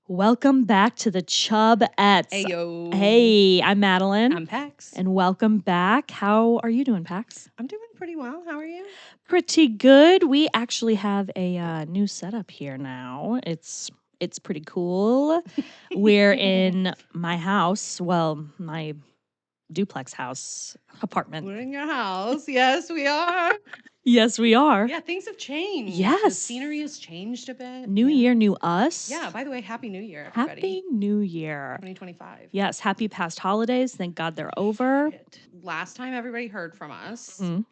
Welcome back to the Chubettes. Ayo. Hey, I'm Madeline. I'm Pax. And welcome back. How are you doing, Pax? I'm doing pretty well. How are you? Pretty good. We actually have a new setup here now. It's pretty cool. We're in my house. Well, my duplex house apartment. We're in your house. Yes, we are. Yes, we are. Yeah, things have changed. The Yes. scenery has changed a bit. New year, new us. Yeah, by the way, Happy New Year, everybody. Happy New Year. 2025. Yes, happy past holidays. Thank God they're over. Last time everybody heard from us, Mhm.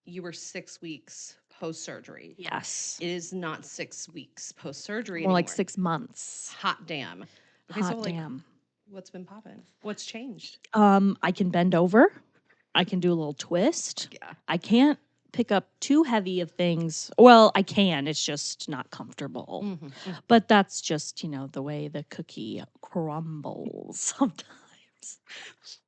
you were 6 weeks post-surgery. Yes. It is not 6 weeks post-surgery More anymore. like 6 months. Hot damn. Okay, Hot so like, damn. what's been popping? What's changed? I can bend over. I can do a little twist. Yeah. I can't pick up too heavy of things. Well, I can. It's just not comfortable. Mm-hmm. But that's just, the way the cookie crumbles sometimes.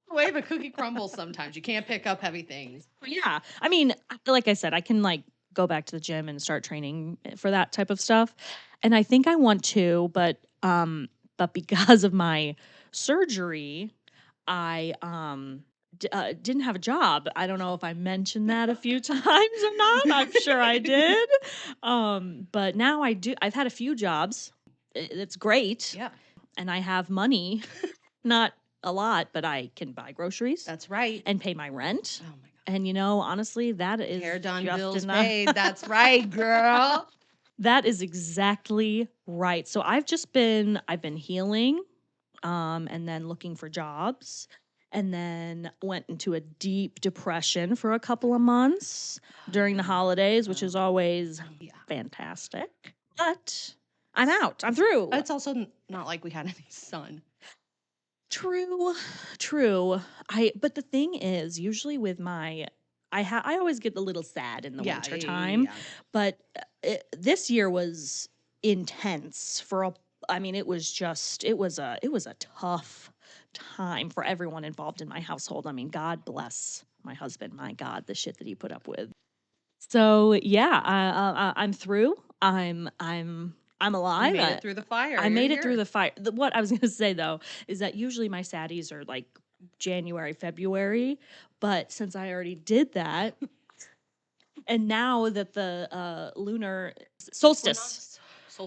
The way the cookie crumbles sometimes. You can't pick up heavy things. Yeah. I mean, like I said, I can go back to the gym and start training for that type of stuff. And I think I want to, but because of my surgery, I didn't have a job. I don't know if I mentioned that a few times or not. I'm sure I did. But now I do. I've had a few jobs. It's great. Yeah. And I have money, not a lot, but I can buy groceries. That's right. And pay my rent. Oh my God. And honestly, that is Hair done, just bills enough. paid. That's right, girl. That is exactly right. So I've been healing, and then looking for jobs, and then went into a deep depression for a couple of months during the holidays, which is always fantastic. But I'm out. I'm through. It's also not like we had any sun. True. But the thing is, usually with I always get a little sad in the winter time, but this year was intense it was a tough time for everyone involved in my household. I mean, God bless my husband. My God, the shit that he put up with. So yeah, I'm through. I'm alive. You made it through the fire. I made it through the fire. What I was going to say, though, is that usually my saddies are like January, February. But since I already did that, and now that the lunar solstice. So,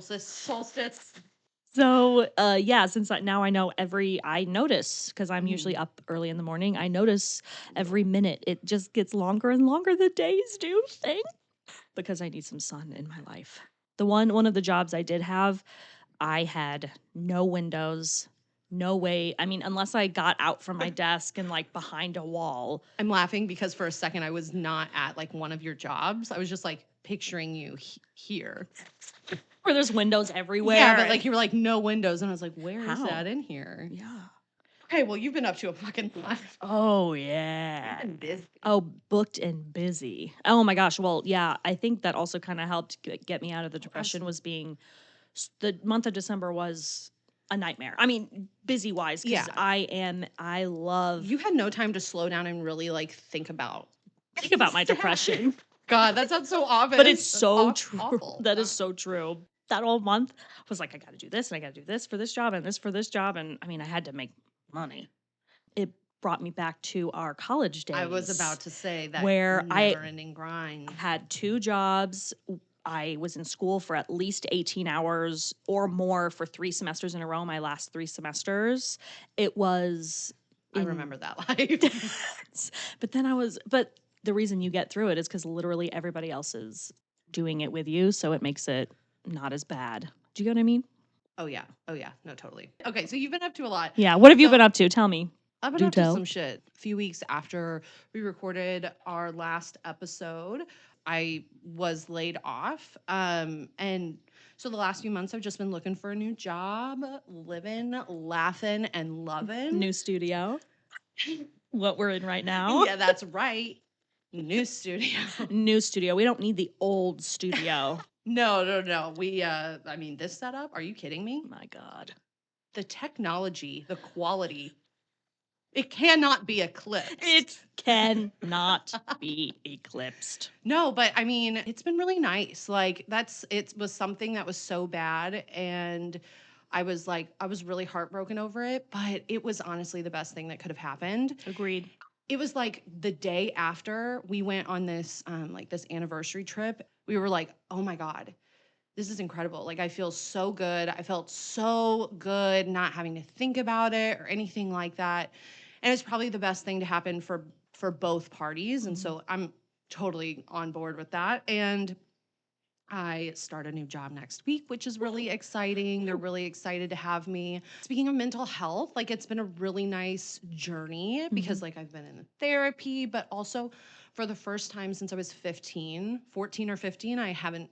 since now I know I notice, because I'm usually up early in the morning, I notice every minute it just gets longer and longer, the days do things, because I need some sun in my life. One of the jobs I did have, I had no windows, no way. I mean, unless I got out from my desk and behind a wall. I'm laughing because for a second I was not at one of your jobs. I was just picturing you here. Where there's windows everywhere. Yeah, but you were no windows. And I was like, where is How? that in here? Yeah. Okay, well, you've been up to a fucking lot. Oh, yeah. You've been busy. Oh, booked and busy. Oh, my gosh. Well, yeah, I think that also kind of helped get me out of the depression was being the month of December was a nightmare. I mean, busy-wise, because I love... You had no time to slow down and really, think about my depression. God, that sounds so obvious. But it's so true. Awful. That is so true. That whole month was I got to do this, and I got to do this for this job, and this for this job, and I mean, I had to make money. It brought me back to our college days. I was about to say that where never-ending grind. I had 2 jobs. I was in school for at least 18 hours or more for 3 semesters in a row. My last 3 semesters, it was. I remember that life. But the reason you get through it is because literally everybody else is doing it with you, so it makes it not as bad. Do you get what I mean? Oh yeah. No, totally. Okay, so you've been up to a lot. Yeah. What have you been up to? Tell me. I've been up to some shit. A few weeks after we recorded our last episode, I was laid off. And so the last few months I've just been looking for a new job, living, laughing, and loving. New studio. What we're in right now. Yeah, that's right. New studio. New studio. We don't need the old studio. No. This setup, are you kidding me? My God. The technology, the quality, it cannot be eclipsed. It cannot be eclipsed. No, but I mean, it's been really nice. It was something that was so bad, and I was really heartbroken over it, but it was honestly the best thing that could have happened. Agreed. It was like the day after we went on this like this anniversary trip, we were like, oh my God, this is incredible. Like, I feel so good. I felt so good not having to think about it or anything like that. And it's probably the best thing to happen for both parties. And so I'm totally on board with that. And I start a new job next week, which is really exciting. They're really excited to have me. Speaking of mental health, like, it's been a really nice journey because like I've been in therapy, but also for the first time since I was 14 or 15, I haven't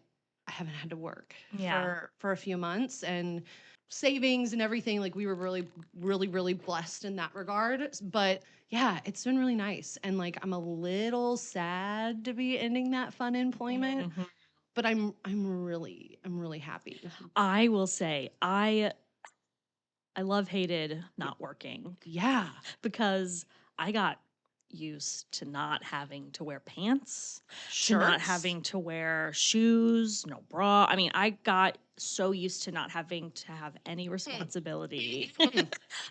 had to work for a few months, and savings and everything. Like, we were really blessed in that regard. But yeah, it's been really nice. And like, I'm a little sad to be ending that fun employment. But I'm really happy. I will say I hated not working. Yeah. Because I got used to not having to wear pants, to not Shirts? having to wear shoes, no bra. I mean, I got so used to not having to have any responsibility.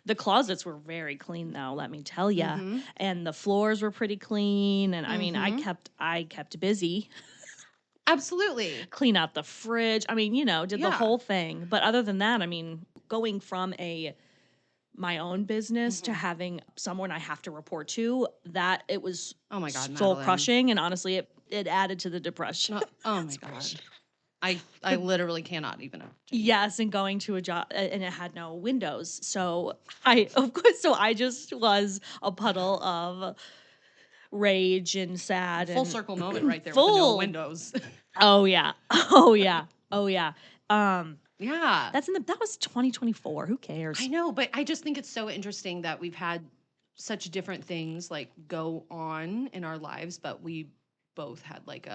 The closets were very clean though, let me tell you. And the floors were pretty clean, and I mean, I kept busy. Absolutely. Clean out the fridge. I mean, did the Yeah. whole thing. But other than that, I mean, going from my own business to having someone I have to report to, that it was Oh my God, soul Madeline. crushing, and honestly it added to the depression. Oh my God. I literally cannot even imagine. Yes, and going to a job and it had no windows. So I just was a puddle of rage and sad. Full and circle moment right there with the no windows. Oh yeah. Oh yeah. Oh yeah. Yeah. That was 2024. Who cares? I know, but I just think it's so interesting that we've had such different things like go on in our lives, but we both had like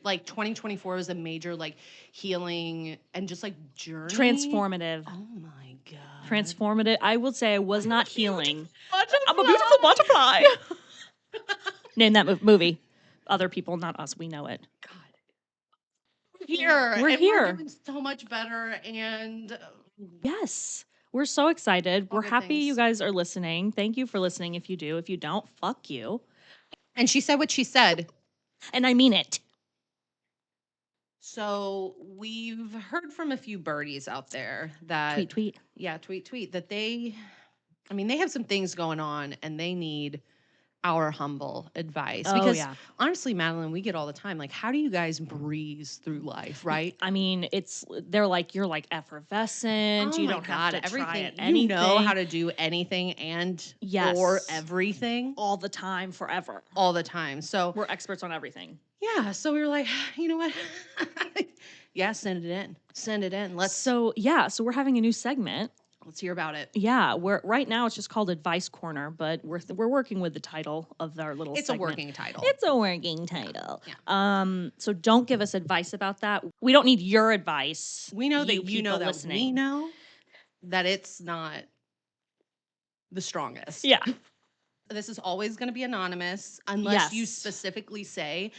like 2024 was a major like healing and just like journey. Transformative. Oh my God. Transformative. I will say I was not healing. I'm a beautiful butterfly. Name that movie. Other people, not us. We know it. God. We're here. We're doing so much better. And yes, we're so excited. We're happy things. you guys are listening. Thank you for listening. If you do, if you don't, fuck you. And she said what she said. And I mean it. So we've heard from a few birdies out there that tweet. Yeah, tweet that they have some things going on and they need our humble advice. Because honestly, Madeline, we get all the time, like, how do you guys breeze through life, right? I mean, they're like, you're like effervescent. Oh you my don't God, have to everything. try anything. You know how to do anything and or everything. All the time, forever. All the time. So we're experts on everything. Yeah. So we were like, you know what? Yeah, send it in. Send it in. So we're having a new segment. Let's hear about it. Yeah, right now it's just called Advice Corner, but we're working with the title of our little segment. It's a working title. It's a working title. Yeah. So don't give us advice about that. We don't need your advice. We know that you know that listening. We know that it's not the strongest. Yeah. This is always going to be anonymous unless you specifically say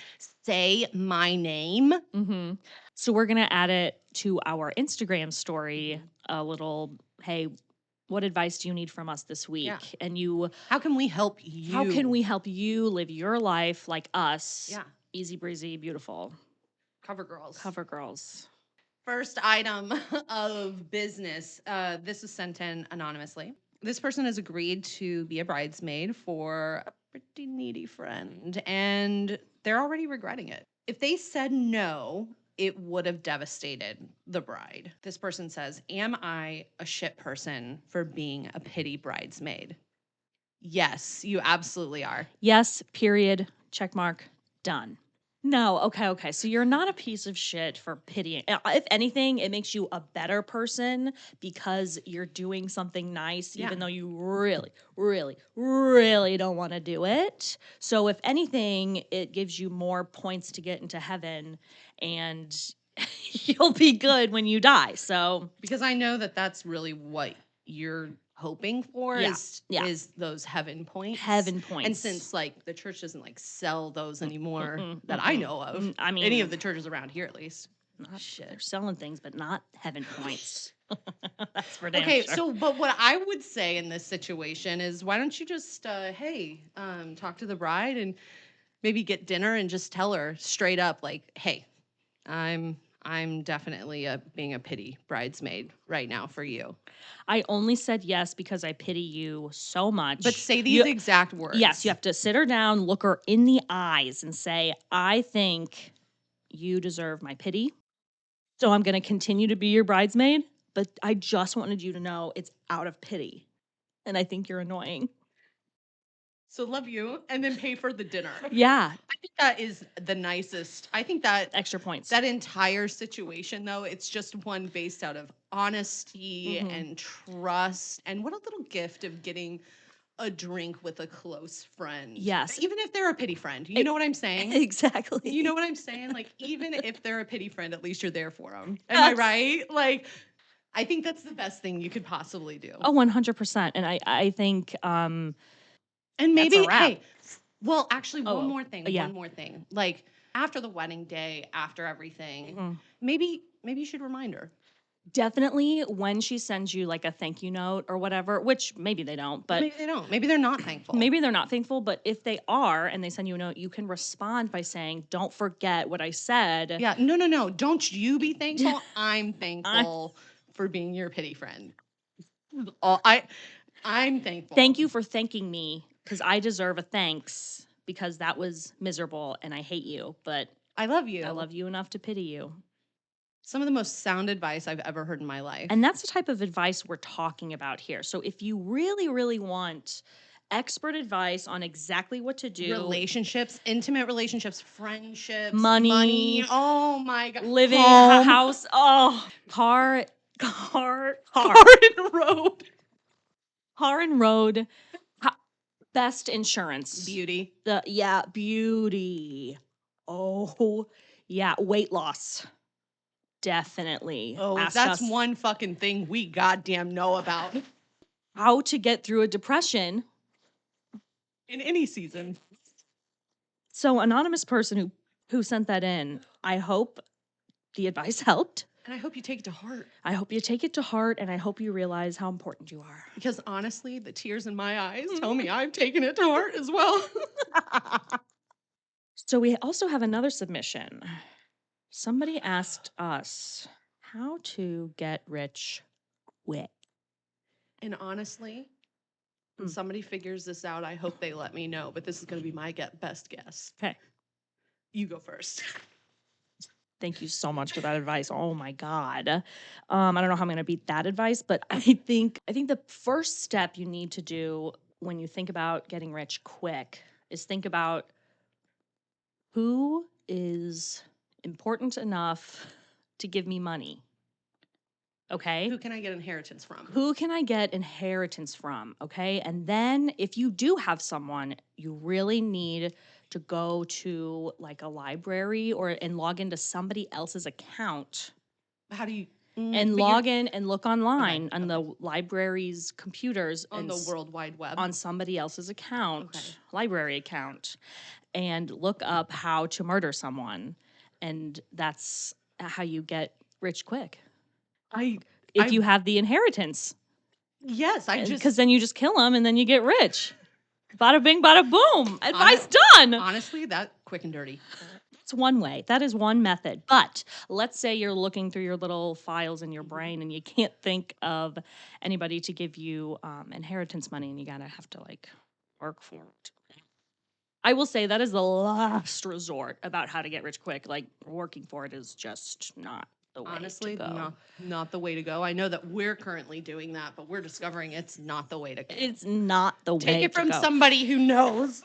my name. Mm-hmm. So we're going to add it to our Instagram story, a little, hey, what advice do you need from us this week? Yeah. And how can we help you? How can we help you live your life like us? Yeah. Easy breezy, beautiful. Cover girls. Cover girls. First item of business. This is sent in anonymously. This person has agreed to be a bridesmaid for a pretty needy friend, and they're already regretting it. If they said no, it would have devastated the bride. This person says, am I a shit person for being a pity bridesmaid? Yes, you absolutely are. Yes, period, check mark, done. No, okay. So you're not a piece of shit for pitying. If anything, it makes you a better person because you're doing something nice, even though you really, really, really don't want to do it. So if anything, it gives you more points to get into heaven, and you'll be good when you die. So because I know that that's really what you're hoping for is those heaven points. And since like the church doesn't like sell those anymore that I know of. I mean, any of the churches around here at least. They're selling things, but not heaven points. That's for damn Okay, sure. so but what I would say in this situation is why don't you just talk to the bride and maybe get dinner and just tell her straight up like, "Hey, I'm definitely being a pity bridesmaid right now for you." I only said yes because I pity you so much. But say these exact words. Yes, you have to sit her down, look her in the eyes, and say, I think you deserve my pity. So I'm going to continue to be your bridesmaid, but I just wanted you to know it's out of pity. And I think you're annoying. So love you, and then pay for the dinner. Yeah. I think that is the nicest. I think that extra points. That entire situation, though, it's just one based out of honesty and trust. And what a little gift of getting a drink with a close friend. Yes. Even if they're a pity friend. You know what I'm saying? Exactly. You know what I'm saying? Like, even if they're a pity friend, at least you're there for them. Am I right? Like, I think that's the best thing you could possibly do. Oh, 100%. And I think and maybe, hey, well, actually, one more thing. One more thing. Like, after the wedding day, after everything, maybe you should remind her. Definitely when she sends you like a thank you note or whatever, which maybe they don't, but maybe they don't. Maybe they're not thankful. Maybe they're not thankful, but if they are and they send you a note, you can respond by saying, "Don't forget what I said." Yeah, no. Don't you be thankful. I'm thankful for being your pity friend. I'm thankful. Thank you for thanking me because I deserve a thanks because that was miserable and I hate you, but I love you. I love you enough to pity you. Some of the most sound advice I've ever heard in my life. And that's the type of advice we're talking about here. So if you really, really want expert advice on exactly what to do, relationships, intimate relationships, friendships, money, oh my God, living, house, car and road, best insurance, beauty, beauty. Oh yeah, weight loss. Definitely. Oh, that's one fucking thing we goddamn know about. How to get through a depression in any season. So, anonymous person who sent that in, I hope the advice helped. And I hope you take it to heart. I hope you take it to heart, and I hope you realize how important you are. Because honestly, the tears in my eyes tell me I've taken it to heart as well. So we also have another submission. Somebody asked us how to get rich quick. And honestly, when somebody figures this out, I hope they let me know. But this is going to be my best guess. Okay. You go first. Thank you so much for that advice. Oh my God. I don't know how I'm going to beat that advice, but I think the first step you need to do when you think about getting rich quick is think about who is important enough to give me money. Okay? Who can I get inheritance from? Who can I get inheritance from? Okay? And then if you do have someone, you really need to go to like a library and log into somebody else's account. How do you and log in and look online on the library's computers on the World Wide Web on somebody else's account, library account, and look up how to murder someone. And that's how you get rich quick. If you have the inheritance. Yes, because then you just kill them and then you get rich. Bada bing, bada boom. Advice done. Honestly, that quick and dirty. That's one way. That is one method. But let's say you're looking through your little files in your brain and you can't think of anybody to give you inheritance money and you have to like work for it. I will say that is the last resort about how to get rich quick. Like working for it is just not the way to go. Not the way to go. I know that we're currently doing that, but we're discovering it's not the way to go. It's not the way to go. Take it from somebody who knows.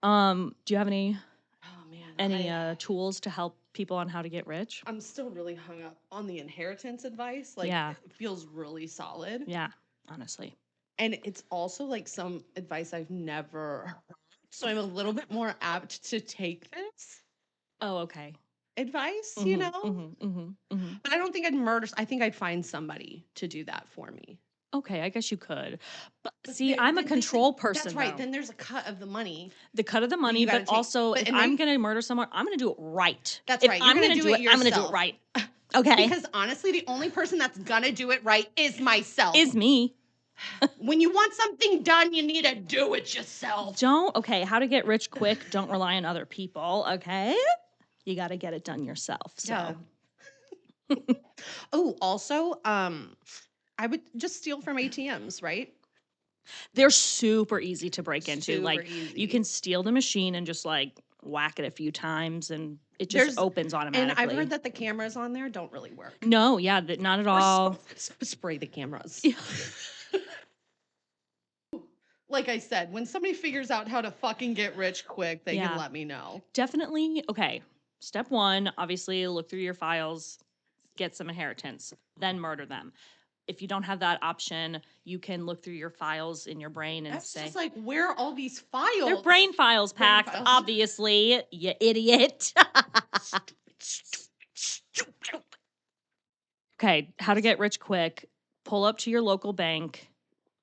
Do you have any tools to help people on how to get rich? I'm still really hung up on the inheritance advice. Like it feels really solid. Yeah, honestly. And it's also like some advice I've never heard. So I'm a little bit more apt to take this. Oh, okay. Advice, you know? But I don't think I'd murder. I think I'd find somebody to do that for me. Okay, I guess you could. But But see, I'm a control person, that's right. though. Then there's a cut of the money The cut of the that money, you got to but take. also But if and I'm they gonna murder someone, I'm gonna do it right. That's If right. You're I'm gonna gonna do do it it, I'm gonna do it yourself. right. Okay. Because honestly, the only person that's gonna do it right is myself. Is me. When you want something done, you need to do it yourself. Okay, how to get rich quick, don't rely on other people, okay? You got to get it done yourself. So. Yeah. Oh, also, I would just steal from ATMs, right? They're super easy to break into. Super Like easy. you can steal the machine and just like whack it a few times and it just opens automatically. And I've heard that the cameras on there don't really work. No, yeah, not at all. Spray the cameras. Yeah. Like I said, when somebody figures out how to fucking get rich quick, they can let me know. Definitely. Okay. Step 1, obviously look through your files, get some inheritance, then murder them. If you don't have that option, you can look through your files in your brain and say, just like, where are all these files? They're brain files, Pax, obviously, you idiot. Stupid. Okay, how to get rich quick. Pull up to your local bank,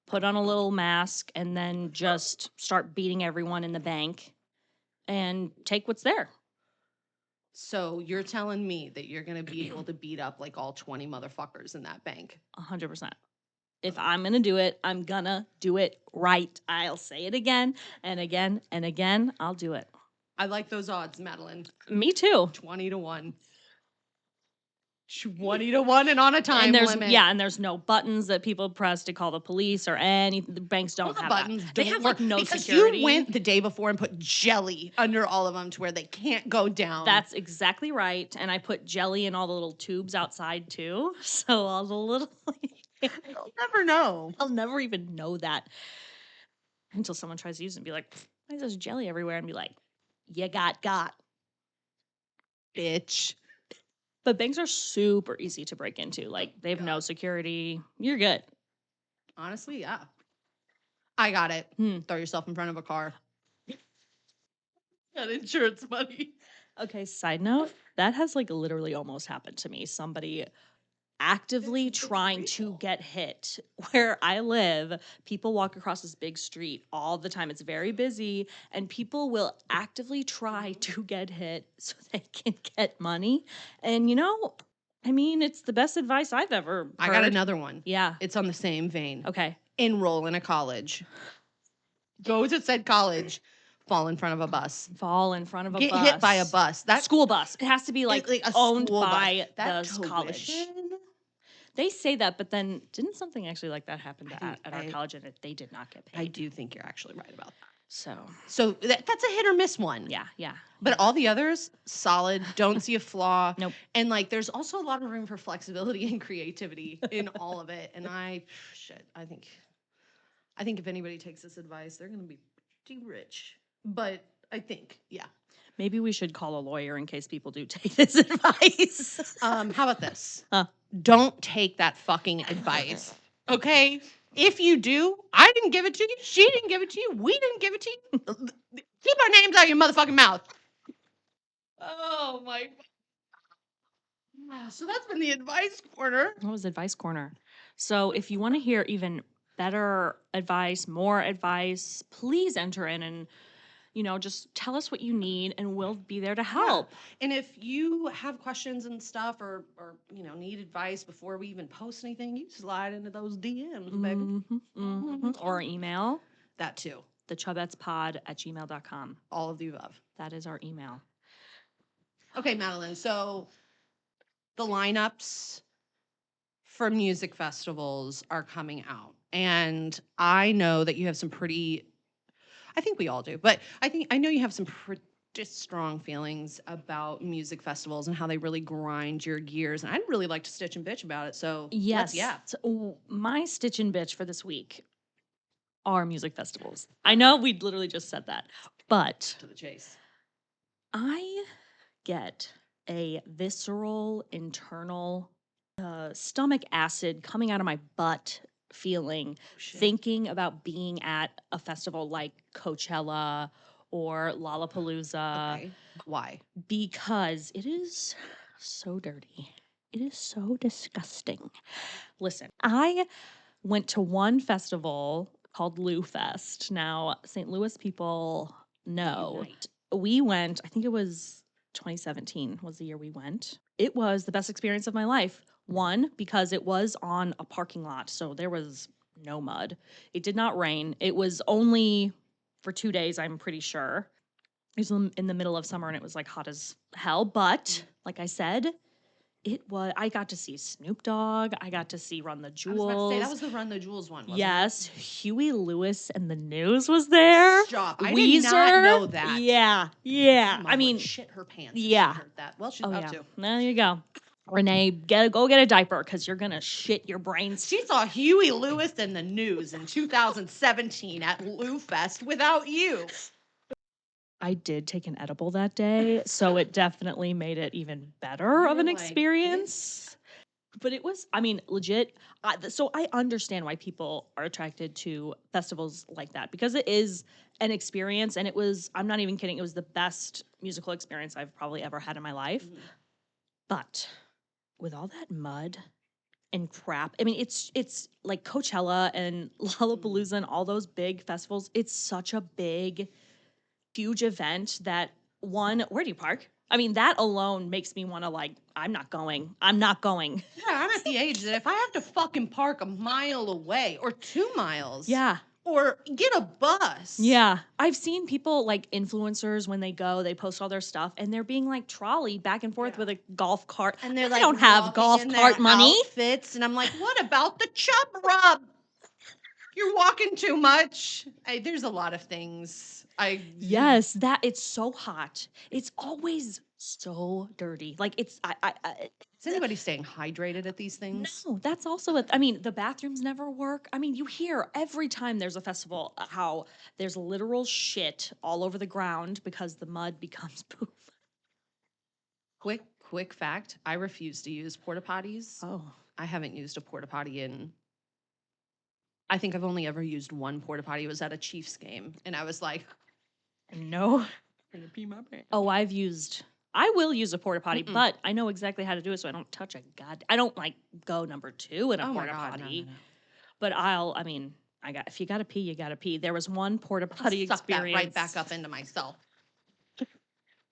put on a little mask, and then just start beating everyone in the bank and take what's there. So you're telling me that you're going to be able to beat up like all 20 motherfuckers in that bank? 100%. If I'm going to do it, I'm going to do it right. I'll say it again and again and again. I'll do it. I like those odds, Madeline. Me too. 20-1. 20-1 and on a time limit. Yeah, and there's no buttons that people press to call the police or any. The banks don't have buttons. That. They have like no because security. You went the day before and put jelly under all of them to where they can't go down. That's exactly right. And I put jelly in all the little tubes outside too. So all the little. You'll never know. I'll never even know that until someone tries to use it and be like, why is there jelly everywhere? And be like, you got. Bitch. But banks are super easy to break into. Like, they have no security. You're good. Honestly, yeah. I got it. Throw yourself in front of a car. Got insurance money. Okay, side note, that has like literally almost happened to me. Somebody actively trying to get hit. Where I live, people walk across this big street all the time. It's very busy, and people will actively try to get hit so they can get money. And I mean, it's the best advice I've ever heard. I got another one. Yeah. It's on the same vein. Okay. Enroll in a college. Go to said college. Fall in front of a bus. Fall in front of a bus. Get hit by a bus. That school bus. It has to be like owned by the college. They say that, but then didn't something actually like that happen at our college and they did not get paid? I do think you're actually right about that. So that's a hit or miss one. Yeah. But all the others, solid. Don't see a flaw. Nope. And like, there's also a lot of room for flexibility and creativity in all of it. And I think if anybody takes this advice, they're going to be pretty rich. But I think, yeah. Maybe we should call a lawyer in case people do take this advice. How about this? Don't take that fucking advice. Okay? If you do, I didn't give it to you. She didn't give it to you. We didn't give it to you. Keep our names out of your motherfucking mouth. Oh my. So that's been the advice corner. That was advice corner. So if you want to hear even better advice, more advice, please enter in and just tell us what you need and we'll be there to help. Yeah. And if you have questions and stuff or need advice before we even post anything, you slide into those DMs, baby. Or email. That too. thechubetspod@gmail.com. All of the above. That is our email. Okay, Madeline. So the lineups for music festivals are coming out. And I know that you have some I think we all do, but I know you have some pretty strong feelings about music festivals and how they really grind your gears. And I'd really like to stitch and bitch about it. So yes, So my stitch and bitch for this week are music festivals. I know we literally just said that, but to the chase. I get a visceral, internal, stomach acid coming out of my butt feeling thinking about being at a festival like Coachella or Lollapalooza. Okay. Why? Because it is so dirty. It is so disgusting. Listen, I went to one festival called Lou Fest. Now, St. Louis people know. Unite. We went, I think it was 2017 was the year we went. It was the best experience of my life. One, because it was on a parking lot, so there was no mud. It did not rain. It was only for 2 days, I'm pretty sure. It was in the middle of summer and it was like hot as hell. But like I said, I got to see Snoop Dogg. I got to see Run the I was about to say, that Jewels. was the Run the Jewels one, wasn't Yes, it? Huey Lewis and the News was there. Stop. I Weezer. did not know that. Yeah. My mom I mean, would shit her pants if yeah. she heard that. Well, she's Oh about yeah. to. There you go. Renee, go get a diaper because you're gonna shit your brains. She saw Huey Lewis and the News in 2017 at Lou Fest without you. I did take an edible that day, so it definitely made it even better of an experience. But it was, I mean, legit. So I understand why people are attracted to festivals like that because it is an experience, and it was. I'm not even kidding. It was the best musical experience I've probably ever had in my life. Mhm. But with all that mud and crap, I mean, it's like Coachella and Lollapalooza and all those big festivals. It's such a big, huge event that where do you park? I mean, that alone makes me want to I'm not going. I'm not going. Yeah, I'm at the age that if I have to fucking park a mile away or 2 miles. Yeah. Or get a bus. Yeah. I've seen people like influencers when they go, they post all their stuff and they're being like trolleyed back and forth with a golf cart. And they're I like, don't have walking golf in cart their money. outfits, and I'm like, what about the chub rub? You're walking too much. There's a lot of things. Yes, that it's so hot. It's always so dirty. Like it's Is anybody staying hydrated at these things? no, that's also it. I mean, the bathrooms never work. I mean, you hear every time there's a festival how there's literal shit all over the ground because the mud becomes poop. Quick fact, I refuse to use porta potties. Oh. I haven't used a porta potty I think I've only ever used one porta potty. It was at a Chiefs game, and I was like, no. I'm gonna pee my pants. Oh, I will use a porta potty, but I know exactly how to do it, so I don't touch I don't like go number 2 in a porta potty. No. But if you gotta pee, you gotta pee. There was one porta potty Suck experience. that right back up into myself.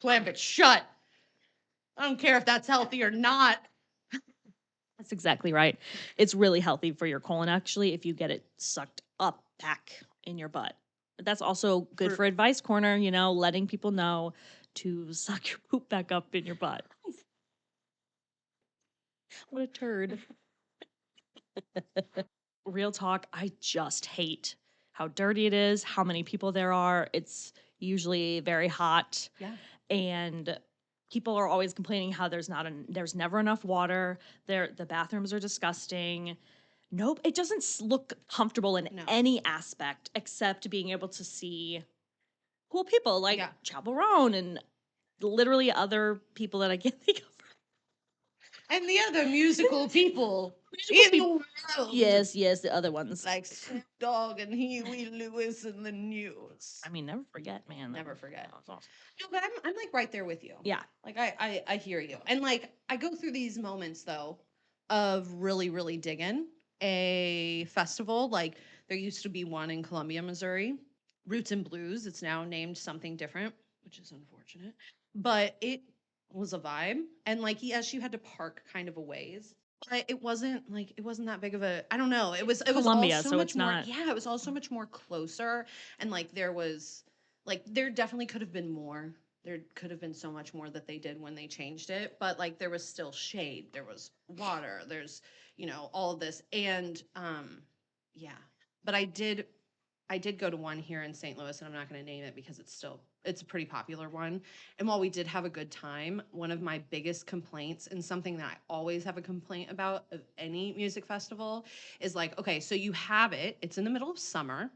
Clamp it shut. I don't care if that's healthy or not. That's exactly right. It's really healthy for your colon, actually, if you get it sucked up back in your butt. But that's also good for Advice Corner, letting people know to suck your poop back up in your butt. What a turd. Real talk, I just hate how dirty it is, how many people there are. It's usually very hot. Yeah. And people are always complaining how there's never enough water. The bathrooms are disgusting. Nope, it doesn't look comfortable in any aspect except being able to see cool people like Chapel Roan and literally other people that I can't think of. And the other musical people in the world. Yes, the other ones. Like Snoop Dogg and Huey Lewis and the News. I mean, never forget, man. Never forget. Awesome. No, but I'm like right there with you. Yeah. Like I hear you. And like I go through these moments though of really, really digging a festival. Like there used to be one in Columbia, Missouri, Roots and Blues. It's now named something different, which is unfortunate. But it was a vibe. And like yes, you had to park kind of a ways. But it wasn't that big of a I don't know. It was Columbia, all so so much it's more not. yeah, it was all so much more closer. And like there definitely could have been more. There could have been so much more that they did when they changed it. But like there was still shade, there was water, there's all of this. And yeah. But I did go to one here in St. Louis, and I'm not going to name it because it's a pretty popular one. And while we did have a good time, one of my biggest complaints, and something that I always have a complaint about of any music festival, is like, okay, so you have it's in the middle of summer,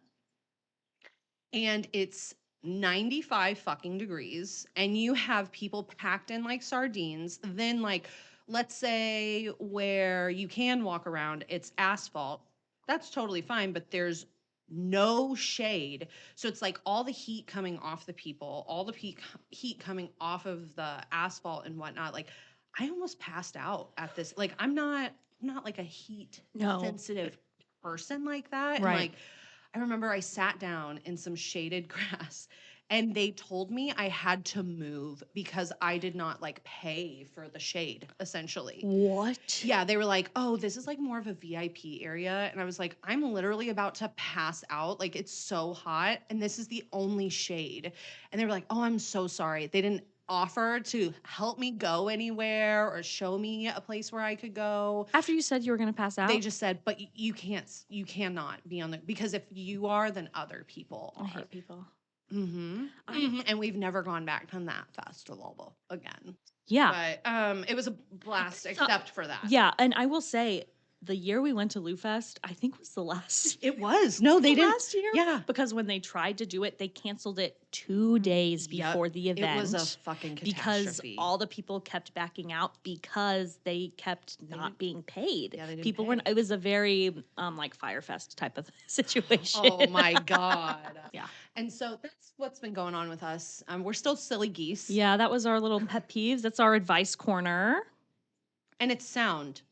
and it's 95 fucking degrees, and you have people packed in like sardines. Then like, let's say where you can walk around, it's asphalt. That's totally fine, but there's no shade. So it's like all the heat coming off the people, all the heat coming off of the asphalt and whatnot. Like I almost passed out at this. Like I'm not like a heat sensitive person like that. And Right. like, I remember I sat down in some shaded grass and they told me I had to move because I did not like pay for the shade, essentially. What? Yeah, they were like, "Oh, this is like more of a VIP area." And I was like, "I'm literally about to pass out. Like it's so hot and this is the only shade." And they were like, "Oh, I'm so sorry." They didn't offer to help me go anywhere or show me a place where I could go. After you said you were going to pass They out? just said, "But you can't you cannot be on the because if you are, then other people I are." hate people. Mhm. I Mhm. And we've never gone back to that festival again. Yeah. But it was a blast So except for that. yeah, and I will say the year we went to Lou Fest, I think was the last It was. No, they the didn't. last year Yeah. because when they tried to do it, they canceled it 2 days Yep. before the It was a event fucking because catastrophe. all the people kept backing out because they kept not didn't- being paid. Yeah, they didn't People pay. weren't it was a very like Firefest type of situation. Oh my God. Yeah. And so that's what's been going on with us. We're still silly geese. Yeah, that was our little pet peeves. That's our advice corner. And it's sound.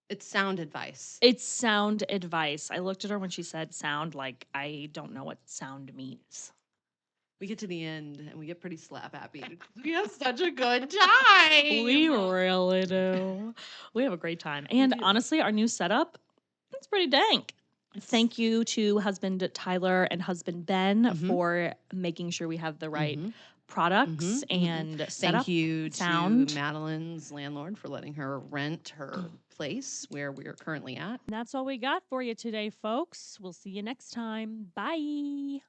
It's sound advice. It's sound advice. I looked at her when she said sound like I don't know what sound means. We get to the end and we get pretty slap happy. We have such a good time. We really do. We have a great time. And do. honestly, our new setup, it's pretty dank. Thank you to husband Tyler and husband Ben for making sure we have the right products and setup. Thank you sound. to Madeline's landlord for letting her rent her place where we are currently at. And that's all we got for you today, folks. We'll see you next time. Bye.